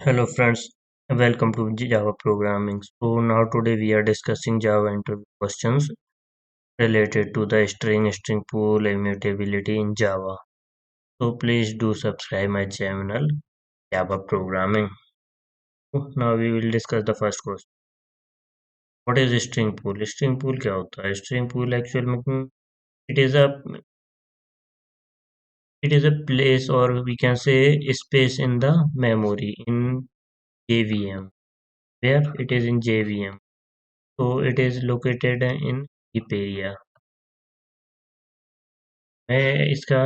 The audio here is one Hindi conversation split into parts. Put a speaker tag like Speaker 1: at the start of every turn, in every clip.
Speaker 1: Hello friends, welcome to Java Programming. So now today we are discussing Java interview questions related to the string pool immutability in Java. So please do subscribe my channel Java Programming. So now we will discuss the first question. What is string pool? String pool क्या होता है? String pool actually it is a it is a place or we can say space in the memory in JVM. Where it is in JVM. So it is located in heap area. मैं इसका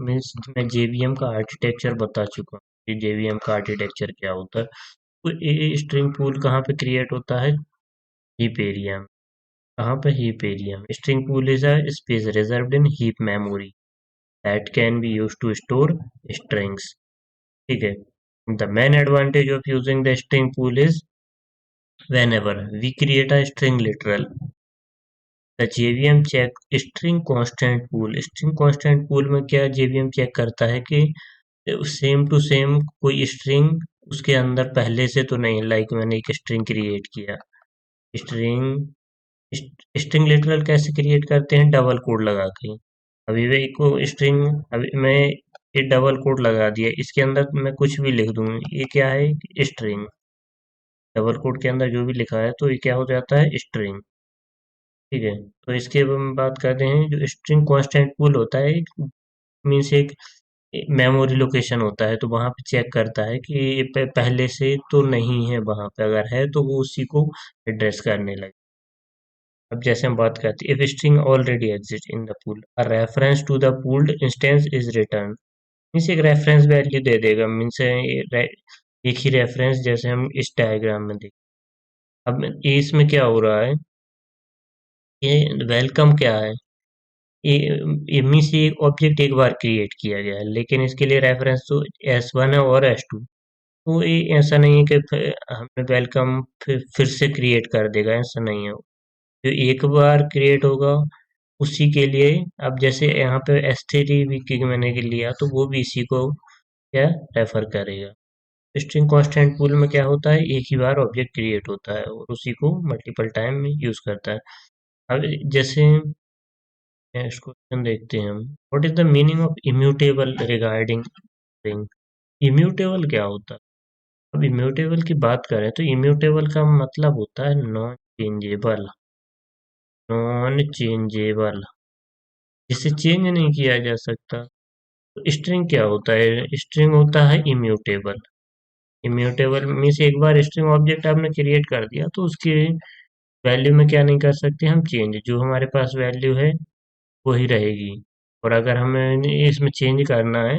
Speaker 1: मीन्स मैं जेवीएम का आर्किटेक्चर बता चुका हूँ कि जेवीएम का आर्किटेक्चर क्या होता है। तो ये स्ट्रिंग पूल कहाँ पे क्रिएट होता है? हीप एरिया में। कहाँ पे? हीप एरिया में। String pool is a space reserved in heap memory that can be used to store strings. ठीक है। The main advantage of using the string pool is whenever we create a string literal the JVM check string constant pool. String constant pool में क्या जेवीएम चेक करता है कि सेम टू सेम कोई स्ट्रिंग उसके अंदर पहले से तो नहीं। लाइक मैंने एक स्ट्रिंग क्रिएट किया। स्ट्रिंग स्ट्रिंग लिटरल कैसे क्रिएट करते हैं? डबल कोड लगा के। अभी वे को स्ट्रिंग अभी मैं ये डबल कोड लगा दिया, इसके अंदर मैं कुछ भी लिख दूं, ये क्या है? स्ट्रिंग। डबल कोड के अंदर जो भी लिखा है तो ये क्या हो जाता है? स्ट्रिंग। ठीक है। तो इसके अब हम बात करते हैं जो स्ट्रिंग कांस्टेंट पूल होता है, मीन्स एक मेमोरी लोकेशन होता है, तो वहां पे चेक करता है कि ये पहले से तो नहीं है, वहां पे अगर है तो वो उसी को एड्रेस करने लगे। अब जैसे हम बात करते हैं if string already exist in the pool a reference to the pooled instance is return. Means एक रेफरेंस वैल्यू दे देगा। मीन्स एक ही रेफरेंस जैसे हम इस डायग्राम में देख। अब ये इसमें क्या हो रहा है? ये वेलकम क्या है? ये में से एक ऑब्जेक्ट एक बार क्रिएट किया गया है, लेकिन इसके लिए रेफरेंस तो S1 है और S2। तो ये ऐसा नहीं है कि हमें वेलकम फिर से क्रिएट कर देगा, ऐसा नहीं है। जो एक बार क्रिएट होगा उसी के लिए। अब जैसे यहाँ पे S3 भी मैंने लिया तो वो भी इसी को क्या रेफर करेगा। स्ट्रिंग कांस्टेंट पूल में क्या होता है? एक ही बार ऑब्जेक्ट क्रिएट होता है और उसी को मल्टीपल टाइम में यूज करता है। अब जैसे नेक्स्ट क्वेश्चन देखते हैं हम। What is the meaning of immutable regarding string? Immutable क्या होता है? अब इम्यूटेबल की बात करें तो इम्यूटेबल का मतलब होता है नॉन चेंजेबल। नॉन चेंजेबल जिसे चेंज नहीं किया जा सकता। तो स्ट्रिंग क्या होता है? स्ट्रिंग होता है इम्यूटेबल। इम्यूटेबल मीन्स एक बार स्ट्रिंग ऑब्जेक्ट आपने क्रिएट कर दिया तो उसकी वैल्यू में क्या नहीं कर सकते हम? चेंज। जो हमारे पास वैल्यू है वही रहेगी। और अगर हमें इसमें चेंज करना है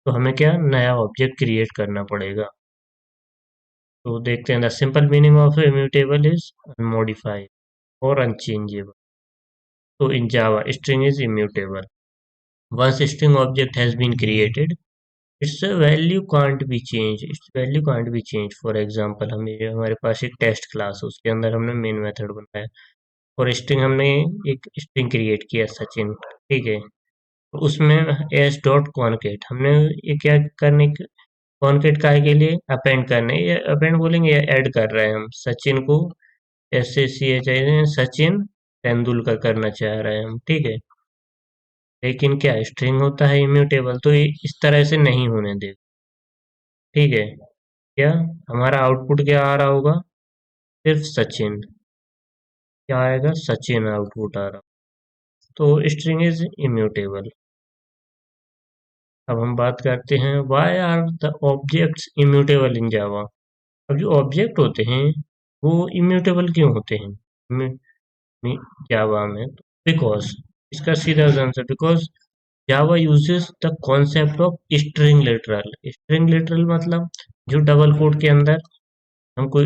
Speaker 1: तो हमें क्या नया ऑब्जेक्ट क्रिएट करना पड़ेगा। तो देखते हैं the simple meaning of immutable is unmodified और अनचेंजेबल। तो in Java string is immutable. Once a string object has been created, its value can't be changed. its value can't be changed. For example, हमें हमारे पास एक टेस्ट क्लास है, उसके अंदर हमने मेन मेथड बनाया और स्ट्रिंग हमने एक स्ट्रिंग क्रिएट किया सचिन। ठीक है। तो उसमें एस डॉट कॉनकेट हमने ये क्या करने कॉनकेट काय के लिए? अपेंड करने, या अपेंड बोलेंगे या ऐड कर रहे हैं हम सचिन को। SACHIN सचिन तेंदुलकर करना चाह रहे हैं हम। ठीक है। लेकिन क्या स्ट्रिंग होता है इम्यूटेबल, तो ये इस तरह से नहीं होने देगा। ठीक है। क्या हमारा आउटपुट क्या आ रहा होगा? सिर्फ सचिन। क्या आएगा? सचिन आउटपुट आ रहा। तो स्ट्रिंग इज इम्यूटेबल। अब हम बात करते हैं why are the objects immutable in Java. अब जो ऑब्जेक्ट होते हैं वो इम्यूटेबल क्यों होते हैं जावा में? बिकॉज इसका सीधा answer because Java uses the concept of string literal. String literal मतलब जो डबल कोड के अंदर हम कोई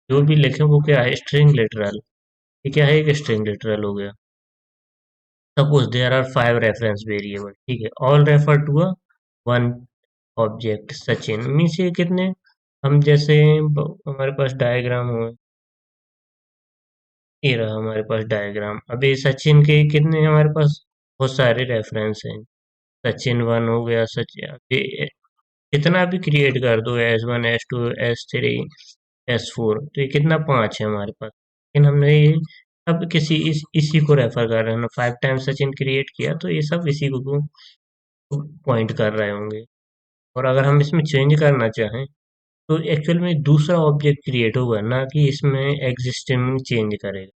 Speaker 1: जो भी लिखे वो क्या है? String literal. ये क्या है? एक स्ट्रिंग लिटरल हो गया। Suppose there are 5 reference variable. ठीक है। All refer to a one object Sachin. Means ये कितने हम जैसे हमारे पास डायग्राम हो, ये रहा हमारे पास डायग्राम। अभी सचिन के कितने हमारे पास बहुत सारे रेफरेंस हैं। सचिन 1 हो गया, सचिन कितना भी क्रिएट कर दो, S1 S2 S3 S4, तो ये कितना, 5 है हमारे पास। लेकिन हमने ये सब इसी को रेफर कर रहे हैं ना, 5 टाइम्स सचिन क्रिएट किया तो ये सब इसी को पॉइंट कर रहे होंगे। और अगर हम इसमें चेंज करना चाहें तो एक्चुअल में दूसरा ऑब्जेक्ट क्रिएट होगा, ना कि इसमें एग्जिस्टिंग चेंज करेगा।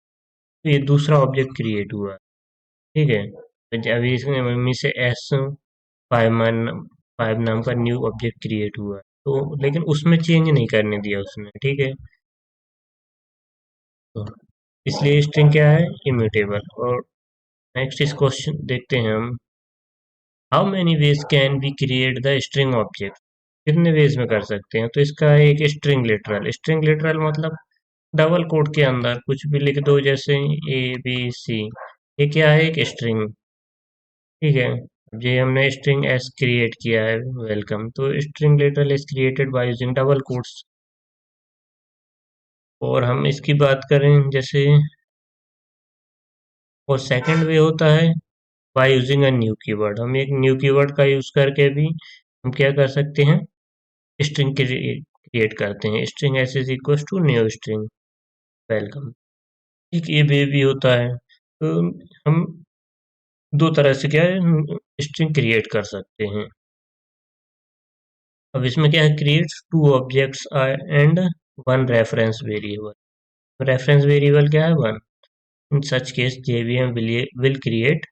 Speaker 1: तो ये दूसरा ऑब्जेक्ट क्रिएट हुआ, ठीक है। तो अभी इसमें मम्मी से फाइव नाम का न्यू ऑब्जेक्ट क्रिएट हुआ है, तो लेकिन उसमें चेंज नहीं करने दिया उसने, ठीक है। तो इसलिए स्ट्रिंग क्या है, इम्यूटेबल। और नेक्स्ट इस क्वेश्चन देखते हैं हम, how many ways can be create the string object, कितने वेज में कर सकते हैं। तो इसका है एक स्ट्रिंग लिटरल मतलब डबल कोट के अंदर कुछ भी लिख दो, जैसे ABC, ये क्या है, एक स्ट्रिंग, ठीक है। अब ये हमने स्ट्रिंग एस क्रिएट किया है, वेलकम, तो string literal is created by using double quotes. और हम इसकी बात करें जैसे, और सेकंड वे होता है by using a new keyword, हम एक न्यू कीवर्ड का यूज करके भी हम क्या कर सकते हैं, स्ट्रिंग क्रिएट करते हैं। String s is equal to new string, welcome. ठीक, ये वे भी होता है। तो हम दो तरह से क्या है, स्ट्रिंग क्रिएट कर सकते हैं। अब इसमें क्या है, create two objects and one reference variable. Reference variable क्या है, one. In such case JVM will create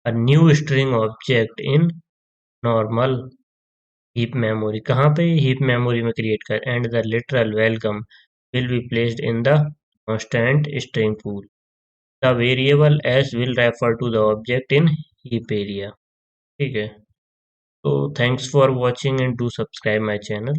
Speaker 1: a new string object in normal heap memory, कहाँ पे, heap memory में क्रिएट कर, and the literal welcome will be placed in the constant string pool. The variable s will refer to the object in heap area, ठीक है। तो thanks for watching and do subscribe my channel.